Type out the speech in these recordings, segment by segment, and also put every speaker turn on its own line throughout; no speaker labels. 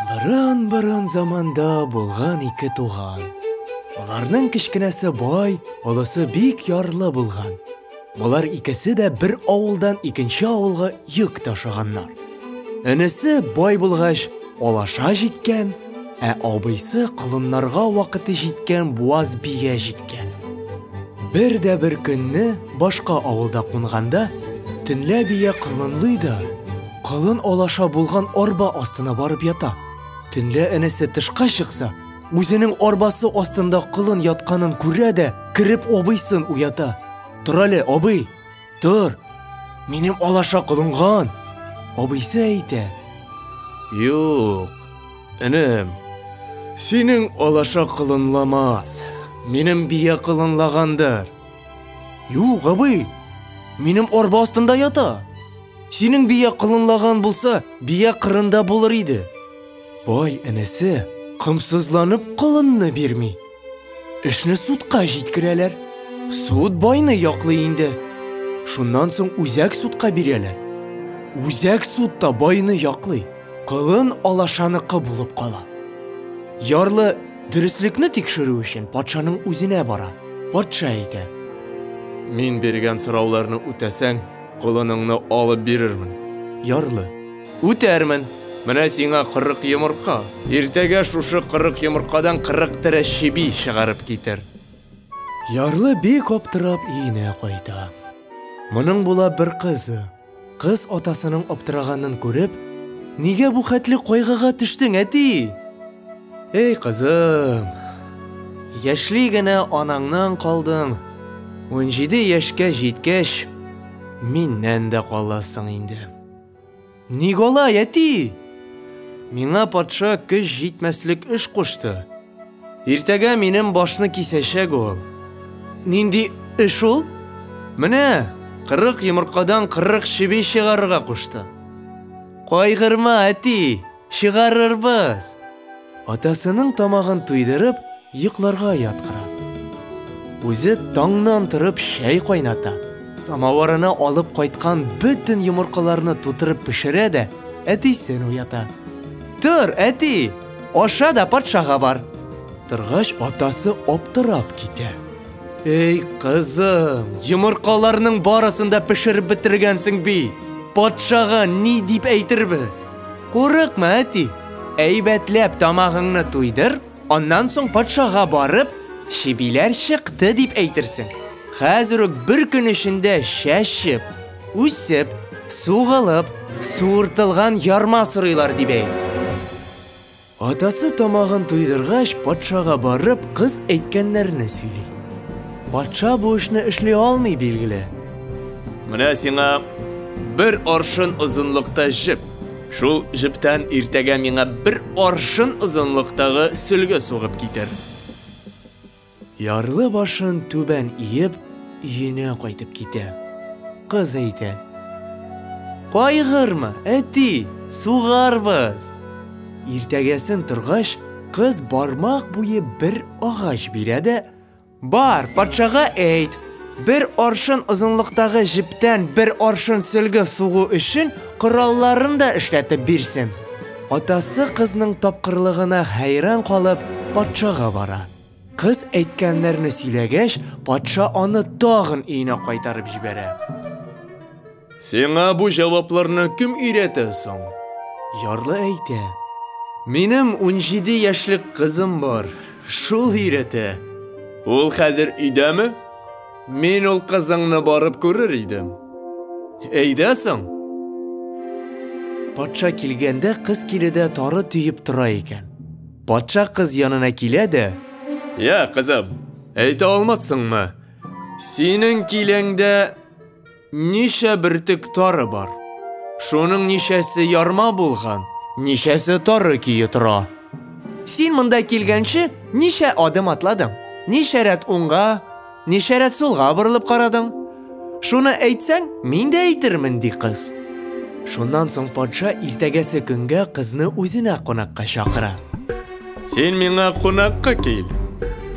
Бұрын заманда болған ике туған. Оларның кішкенесі бай, олысы бик ярлы болған. Олар икесе де бір ауылдан икенче ауылға йөк ташығаннар. Інісі бай болғаш олаша жеткен, абайсы қылынларға вақыты жеткен буаз бие жеткен. Бір күнні башқа ауылда қонғанда, түнлі бие қылынлыйды. Қылын олаша болған орба астына барып ята. Түнлі інісі тышқа шықса, өзінің орбасы астында қылын ятқанын көреді, кіріп обайсын уята. Тұр әлі, обай, тұр, менің олаша қылынған. Обайсы әйті. Йоқ, інім, сенің олаша қылынламас, менің бие қылынлағандар. Йоқ, обай, менің орба астында ята. Сенің бие қылынлаған болса, бие қырында болыр еді. Бай інісі қымсызланып қылынны бермей. Ішіні судқа жеткірелер. Суд байны яқлы енді. Шуннан соң үзәк судқа берелер. Үзәк судта байны яқлы. Қылын алашанықы болып қала. Ярлы дұрыслікні текшіру үшін патшаның өзіне бара. Патша әйті. Мен берген сұрауларны үтәсәң, қылыныңны алып берірмін. Ярлы. Үтәрмін. Міне сиңа 40 йомырқа. Ертеге шушы 40 йомырқадан 40 тірі шеби шығарып кетер. Ярлы бек оптырап үйіне қойды. Мұның була бір қызы. Қыз отасының оптырағанын көріп, неге бұ қәтлі қойғыға түштің әти? Ей қызым, яшлигіне анаңнан қалдың. 17 яшке жеткеш, меннен де қаласың енді. Негола әти? Миңа патша көз жетмәслік іш қошты. Ертеге менің башны кисәшәк ол. Нинди іш ол? Міне, 40 йомырқадан 40 шебе шығарыға қошты. Қойғырма әти, шығарырбыз. Атасының тамағын туйдырып, йықларға ятқыра. Өзі таңнан тұрып шәй қойната. Самаварына алып қайтқан бүтін йомырқаларны тутырып пішіреді, әтейсен уята. Тұр, әти, оша да патшаға бар. Тұрғаш атасы оптырап кете. Ей, қызым, йомырқаларының барысында пішіріп бітіргенсің бей. Патшаға не деп әйтірбіз? Қорықма, әти. Әйбәтләп тамағыңны туйдыр, оннан соң патшаға барып, шебилер шықты деп әйтірсің. Қазірік бір күн ішінде шәшіп, үсіп, суғылып, суыртылған ярма сұрайлар деп әйт. Атасы тамағын туйдырғаш патшаға барып, қыз әйткенлеріні сөйлей. Патша бұл ішіні ішлей алмай белгілі. Міне сеңа бір аршын ұзынлықта жіп. Шул жіптен ертеге меңа бір аршын ұзынлықтағы сүлгі соғып кетер. Ярлы башын төбән иіп, үйіне қайтып кете. Қыз әйті. Қайғырма, әти, суғарбыз. Ертегесін тұрғаш, қыз бармақ бойы бір ағаш береді. Бар, патшаға әйт. Бір аршын ұзынлықтағы жіптен бір аршын сүлгі суғу үшін құралларын да ішлетіп берсін. Атасы қызның тапқырлығына хайран қалып, патшаға бара. Қыз әйткенлеріні сөйлегеш, патша аны тағын үйіне қайтарып жібері. Сеңа бұл жауапларны кім үйреті соң? Ярлы әйті. Менің 17 яшлық қызым бар, шул үйреті. Ол қазір үйдемі? Мен ол қызыңны барып көрір едім. Әйдесің? Патша келгенде қыз келеді тары түйіп тұра екен. Патша қыз янына келеді. Я, қызым, әйті алмассың ма? Сенің келеңде неше біртік тары бар. Шоның нешесі ярма болған, нешесі тары күйі тұра. Сен мұнда келгенші неше адым атладың? Неше рәт оңға, неше рәт солға бұрылып қарадың? Шуны әйтсәң, мен де әйтірмін дей қыз. Шуннан соң патша ертегесі күнге қызны өзіне қонаққа шақыра. Сен меңа қонаққа кел.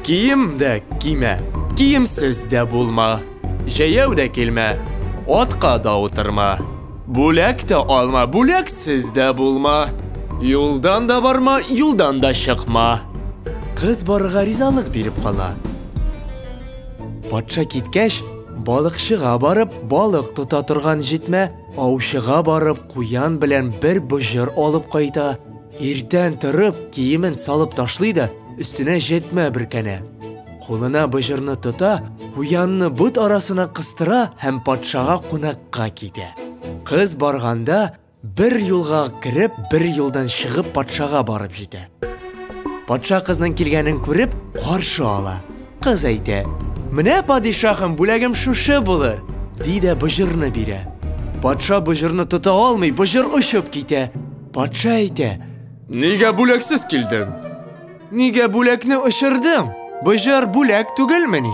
Киім де киме, киімсіз де болма. Жаяу да келме, отқа да отырма. Бөлек те алма, бөлексіз де болма. Юлдан да барма, юлдан да чыкма. Кыз барыга ризалык берип кала. Патша киткәч, балыкчыга барып, балык тота торган җитмә, аучыга барып, куян белән бер быжыр алып кайта. Иртән торып, киемен салып ташлый да, өстенә җитмә бөркәнә. Кулына быжырны тота, куянны бут арасына кыстыра һәм патшага кунакка китә. Кыз барганда, бер юлга кирип, бер юлдан чыгып патшага барып җитә. Патша кызның килгәнен күреп, каршы ала. Кыз әйтә: "Менә падишаһым, бүләгем шушы булыр", ди дә быжырны бирә. Патша быжырны тота алмый, быжыр очып китә. Патша әйтә: "Нигә бүләксез килдең? Нигә бүләкне очырдың? Быжыр бүләк түгелмени?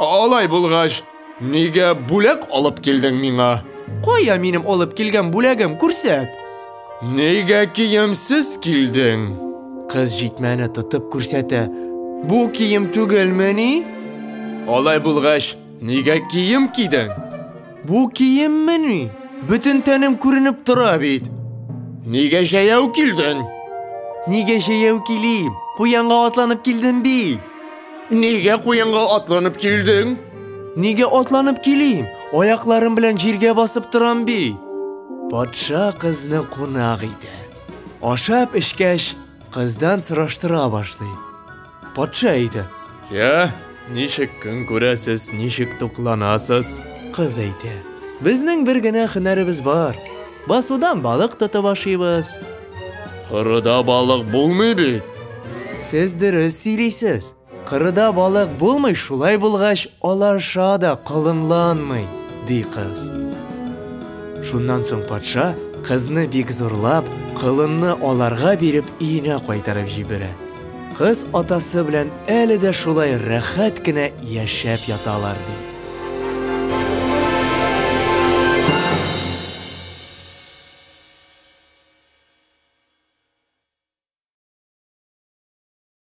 Алай булгач, нигә бүләк алып килдең миңа? Кая минем алып килгән бүләгем, күрсәт." "Нигә киемсез килдең?" Кыз җитмәне тотып күрсәтә. "Бу кием түгелмени? Алай булгач, нигә кием кидең?" "Бу киеммени? Бүтән тәнем күренеп тора бит." "Нигә җәяү килдең?" "Нигә җәяү килим? Куянга атланып килдем бит." "Нигә куянга атланып килдең?" "Нигә атланып килим? Аякларым белән җиргә басып торам бит." Патша кызны кунак итә. Ашап эчкәч, кыздан сораштыра башлый. Патша әйтә: "Я, ничек көн күрәсез, ничек тукланасыз?" Кыз әйтә: "Безнең бер генә һөнәребез бар. Басудан балык тотып ашыйбыз." "Кырыда балык булмый бит." "Сез дөрес сөйлисез. Кырыда балык булмый, шулай булгач, алаша да кылынланмый", ди кыз. Шуннан соң патша кызны бик зурлап, кылынны аларга биреп өенә кайтарып җибәрә. Кыз атасы белән әле дә шулай рәхәт кенә яшәп яталар ди.